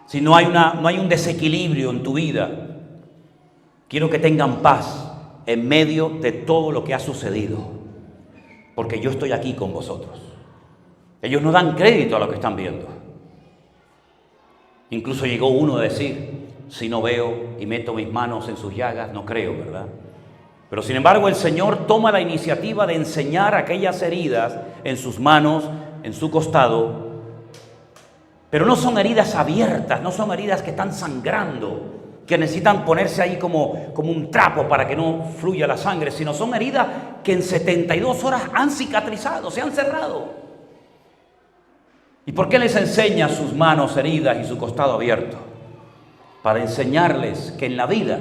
Si no hay un desequilibrio en tu vida, quiero que tengan paz en medio de todo lo que ha sucedido, porque yo estoy aquí con vosotros. Ellos no dan crédito a lo que están viendo. Incluso llegó uno a decir, si no veo y meto mis manos en sus llagas, no creo, ¿verdad? Pero sin embargo el Señor toma la iniciativa de enseñar aquellas heridas en sus manos, en su costado, pero no son heridas abiertas, no son heridas que están sangrando, que necesitan ponerse ahí como un trapo para que no fluya la sangre, sino son heridas que en 72 horas han cicatrizado, se han cerrado. ¿Y por qué les enseña sus manos heridas y su costado abierto? Para enseñarles que en la vida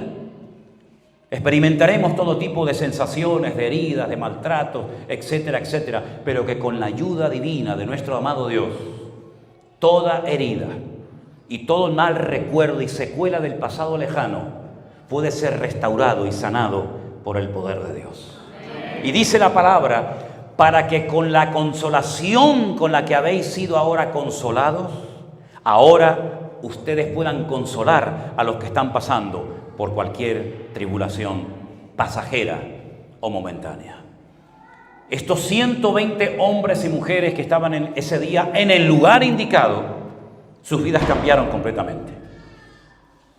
experimentaremos todo tipo de sensaciones, de heridas, de maltratos, etcétera, etcétera, pero que con la ayuda divina de nuestro amado Dios, toda herida y todo mal recuerdo y secuela del pasado lejano puede ser restaurado y sanado por el poder de Dios. Y dice la palabra, para que con la consolación con la que habéis sido ahora consolados, ahora ustedes puedan consolar a los que están pasando por cualquier tribulación pasajera o momentánea. Estos 120 hombres y mujeres que estaban en ese día en el lugar indicado, sus vidas cambiaron completamente.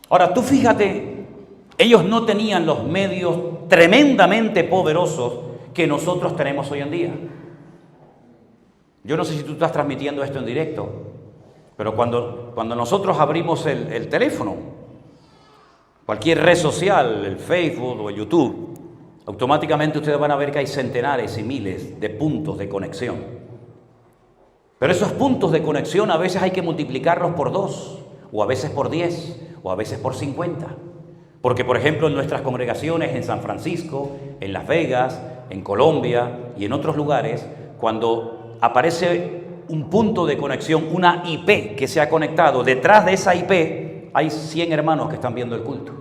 Ahora, tú fíjate, ellos no tenían los medios tremendamente poderosos que nosotros tenemos hoy en día. Yo no sé si tú estás transmitiendo esto en directo, pero cuando nosotros abrimos el teléfono, cualquier red social, el Facebook o el YouTube, automáticamente ustedes van a ver que hay centenares y miles de puntos de conexión. Pero esos puntos de conexión a veces hay que multiplicarlos por 2, o a veces por 10, o a veces por 50. Porque, por ejemplo, en nuestras congregaciones en San Francisco, en Las Vegas, en Colombia y en otros lugares, cuando aparece un punto de conexión, una IP que se ha conectado, detrás de esa IP hay 100 hermanos que están viendo el culto.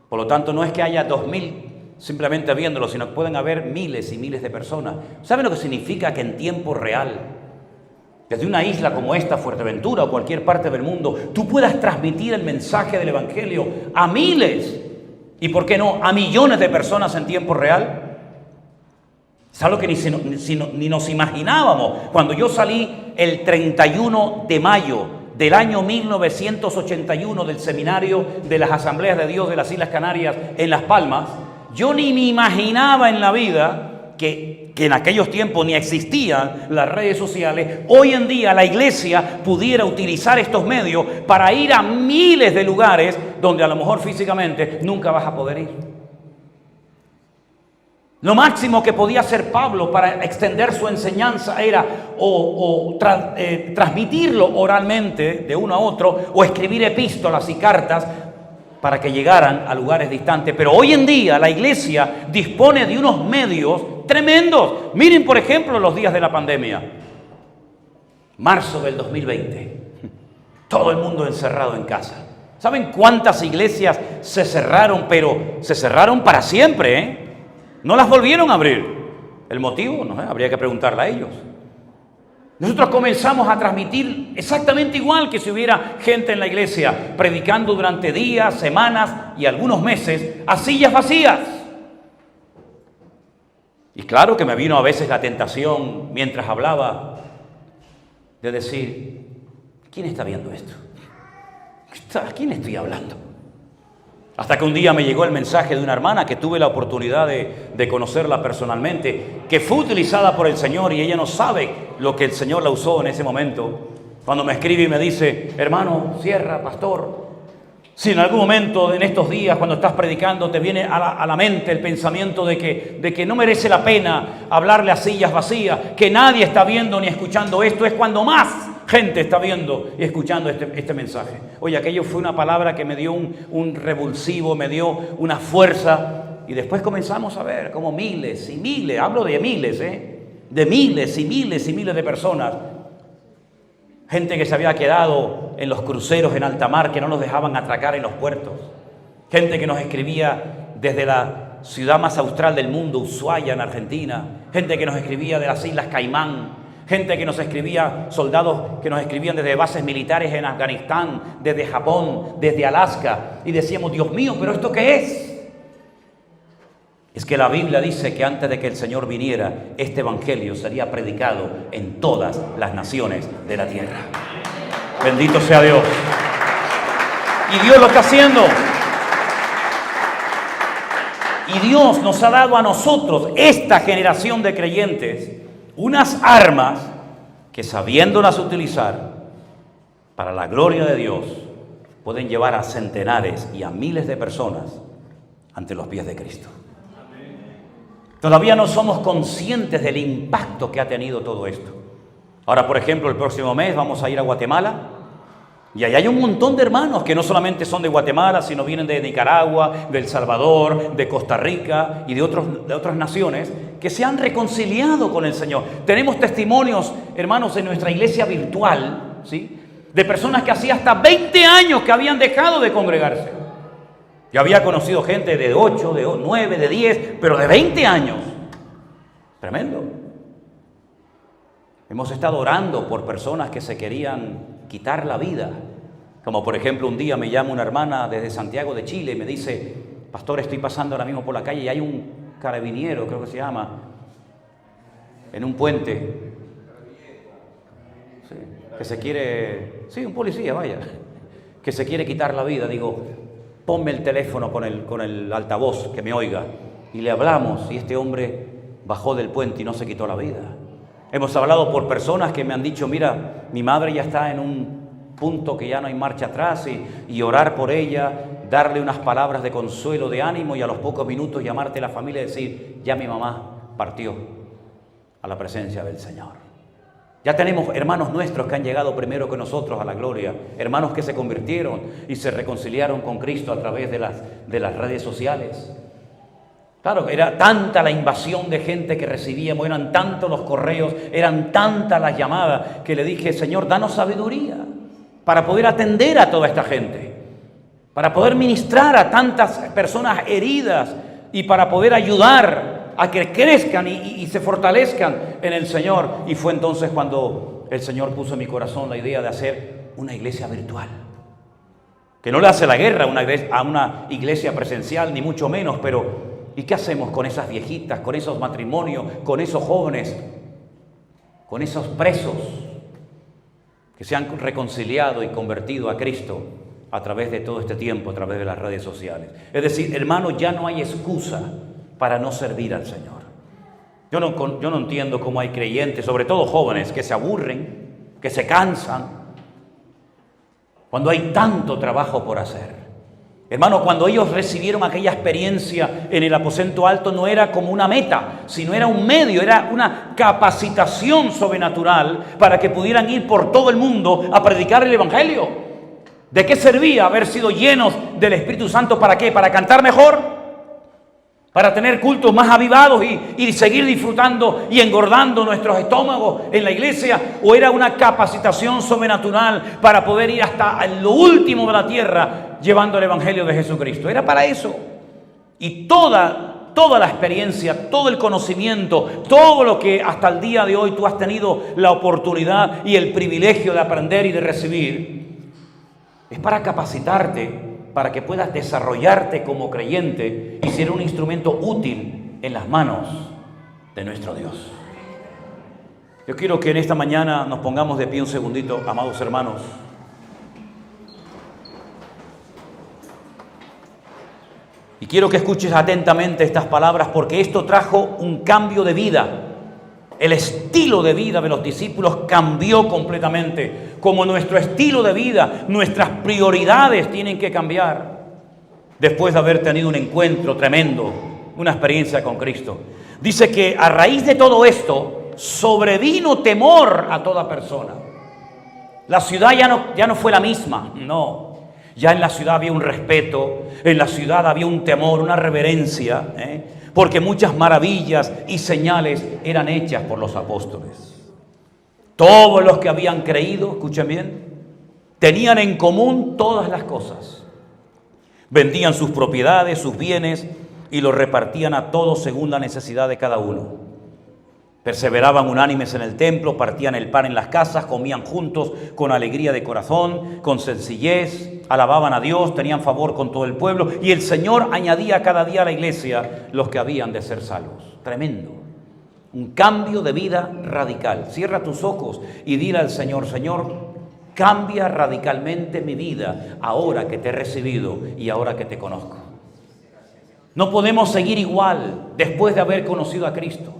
Por lo tanto, no es que haya 2000 simplemente viéndolo, sino que pueden haber miles y miles de personas. ¿Saben lo que significa que en tiempo real, desde una isla como esta, Fuerteventura o cualquier parte del mundo, tú puedas transmitir el mensaje del Evangelio a miles y, ¿por qué no, a millones de personas en tiempo real? Es algo que ni nos imaginábamos. Cuando yo salí el 31 de mayo del año 1981 del seminario de las Asambleas de Dios de las Islas Canarias en Las Palmas, yo ni me imaginaba en la vida que en aquellos tiempos ni existían las redes sociales. Hoy en día la iglesia pudiera utilizar estos medios para ir a miles de lugares donde a lo mejor físicamente nunca vas a poder ir. Lo máximo que podía hacer Pablo para extender su enseñanza era transmitirlo oralmente de uno a otro, o escribir epístolas y cartas para que llegaran a lugares distantes. Pero hoy en día la iglesia dispone de unos medios tremendos. Miren, por ejemplo, los días de la pandemia. Marzo del 2020. Todo el mundo encerrado en casa. ¿Saben cuántas iglesias se cerraron? Pero se cerraron para siempre, ¿eh? No las volvieron a abrir. ¿El motivo? No sé, habría que preguntarle a ellos. Nosotros comenzamos a transmitir exactamente igual que si hubiera gente en la iglesia, predicando durante días, semanas y algunos meses a sillas vacías. Y claro que me vino a veces la tentación, mientras hablaba, de decir: ¿quién está viendo esto? ¿A quién estoy hablando? Hasta que un día me llegó el mensaje de una hermana que tuve la oportunidad de conocerla personalmente, que fue utilizada por el Señor, y ella no sabe lo que el Señor la usó en ese momento. Cuando me escribe y me dice: hermano Sierra, pastor, si en algún momento en estos días, cuando estás predicando, te viene a la mente el pensamiento de que no merece la pena hablarle a sillas vacías, que nadie está viendo ni escuchando esto, es cuando más gente está viendo y escuchando este mensaje. Oye, aquello fue una palabra que me dio un revulsivo, me dio una fuerza, y después comenzamos a ver como miles y miles, hablo de miles, de miles y miles y miles de personas, gente que se había quedado en los cruceros en alta mar, que no nos dejaban atracar en los puertos, gente que nos escribía desde la ciudad más austral del mundo, Ushuaia, en Argentina, gente que nos escribía de las Islas Caimán, gente que nos escribía, soldados que nos escribían desde bases militares en Afganistán, desde Japón, desde Alaska, y decíamos: Dios mío, ¿pero esto qué es? Es que la Biblia dice que antes de que el Señor viniera, este evangelio sería predicado en todas las naciones de la tierra. Bendito sea Dios. Y Dios lo está haciendo. Y Dios nos ha dado a nosotros, esta generación de creyentes, unas armas que, sabiéndolas utilizar para la gloria de Dios, pueden llevar a centenares y a miles de personas ante los pies de Cristo. Todavía no somos conscientes del impacto que ha tenido todo esto. Ahora, por ejemplo, el próximo mes vamos a ir a Guatemala, y ahí hay un montón de hermanos que no solamente son de Guatemala, sino vienen de Nicaragua, de El Salvador, de Costa Rica y de otras naciones que se han reconciliado con el Señor. Tenemos testimonios, hermanos, en nuestra iglesia virtual, ¿sí?, de personas que hacía hasta 20 años que habían dejado de congregarse. Yo había conocido gente de 8, de 9, de 10, pero de 20 años. Tremendo. Hemos estado orando por personas que se querían quitar la vida. Como por ejemplo, un día me llama una hermana desde Santiago de Chile y me dice: pastor, estoy pasando ahora mismo por la calle y hay un carabiniero, creo que se llama, en un puente. Sí, que se quiere... Sí, un policía, vaya. Que se quiere quitar la vida. Digo: ponme el teléfono con el altavoz, que me oiga. y le hablamos y este hombre bajó del puente y no se quitó la vida. Hemos hablado por personas que me han dicho, mira, mi madre ya está en un punto que ya no hay marcha atrás, y orar por ella, darle unas palabras de consuelo, de ánimo, y a los pocos minutos llamarte a la familia y decir, ya mi mamá partió a la presencia del Señor. Ya tenemos hermanos nuestros que han llegado primero que nosotros a la gloria, hermanos que se convirtieron y se reconciliaron con Cristo a través de las redes sociales. Claro, era tanta la invasión de gente que recibíamos, eran tantos los correos, eran tantas las llamadas, que le dije, Señor, danos sabiduría para poder atender a toda esta gente, para poder ministrar a tantas personas heridas y para poder ayudar a que crezcan y se fortalezcan en el Señor. Y fue entonces cuando el Señor puso en mi corazón la idea de hacer una iglesia virtual, que no le hace la guerra a una iglesia presencial, ni mucho menos, pero ¿y qué hacemos con esas viejitas, con esos matrimonios, con esos jóvenes, con esos presos que se han reconciliado y convertido a Cristo a través de todo este tiempo, a través de las redes sociales? Es decir, hermano, ya no hay excusa para no servir al Señor. Yo no entiendo cómo hay creyentes, sobre todo jóvenes, que se aburren, que se cansan, cuando hay tanto trabajo por hacer. Hermano, cuando ellos recibieron aquella experiencia en el aposento alto, no era como una meta, sino era un medio, era una capacitación sobrenatural para que pudieran ir por todo el mundo a predicar el Evangelio. ¿De qué servía haber sido llenos del Espíritu Santo? ¿Para qué? ¿Para cantar mejor? ¿Para tener cultos más avivados y seguir disfrutando y engordando nuestros estómagos en la iglesia? ¿O era una capacitación sobrenatural para poder ir hasta lo último de la tierra llevando el Evangelio de Jesucristo? Era para eso. Y toda la experiencia, todo el conocimiento, todo lo que hasta el día de hoy tú has tenido la oportunidad y el privilegio de aprender y de recibir, es para capacitarte, para que puedas desarrollarte como creyente y ser un instrumento útil en las manos de nuestro Dios. Yo quiero que en esta mañana nos pongamos de pie un segundito, amados hermanos. Y quiero que escuches atentamente estas palabras, porque esto trajo un cambio de vida. El estilo de vida de los discípulos cambió completamente. Como nuestro estilo de vida, nuestras prioridades tienen que cambiar. Después de haber tenido un encuentro tremendo, una experiencia con Cristo. Dice que a raíz de todo esto, sobrevino temor a toda persona. La ciudad ya no fue la misma, no. Ya en la ciudad había un respeto, en la ciudad había un temor, una reverencia, porque muchas maravillas y señales eran hechas por los apóstoles. Todos los que habían creído, escuchen bien, tenían en común todas las cosas. Vendían sus propiedades, sus bienes y los repartían a todos según la necesidad de cada uno. Perseveraban unánimes en el templo, partían el pan en las casas, comían juntos con alegría de corazón, con sencillez, alababan a Dios, tenían favor con todo el pueblo y el Señor añadía cada día a la iglesia los que habían de ser salvos. Tremendo. Un cambio de vida radical. Cierra tus ojos y dile al Señor, Señor, cambia radicalmente mi vida ahora que te he recibido y ahora que te conozco. No podemos seguir igual después de haber conocido a Cristo.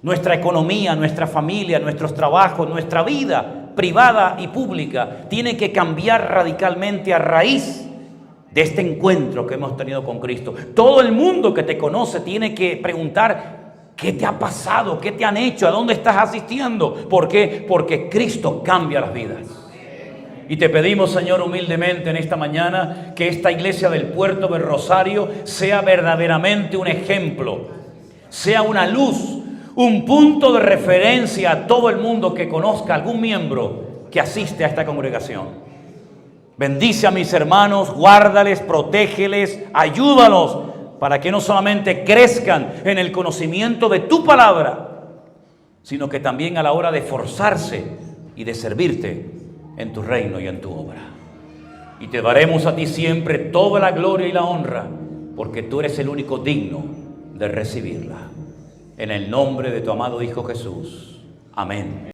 Nuestra economía, nuestra familia, nuestros trabajos, nuestra vida privada y pública tiene que cambiar radicalmente a raíz de este encuentro que hemos tenido con Cristo. Todo el mundo que te conoce tiene que preguntar, ¿qué te ha pasado? ¿Qué te han hecho? ¿A dónde estás asistiendo? ¿Por qué? Porque Cristo cambia las vidas. Y te pedimos, Señor, humildemente en esta mañana, que esta iglesia del Puerto del Rosario sea verdaderamente un ejemplo, sea una luz, un punto de referencia a todo el mundo que conozca algún miembro que asiste a esta congregación. Bendice a mis hermanos, guárdales, protégeles, ayúdalos para que no solamente crezcan en el conocimiento de tu palabra, sino que también a la hora de esforzarse y de servirte en tu reino y en tu obra. Y te daremos a ti siempre toda la gloria y la honra, porque tú eres el único digno de recibirla. En el nombre de tu amado Hijo Jesús. Amén.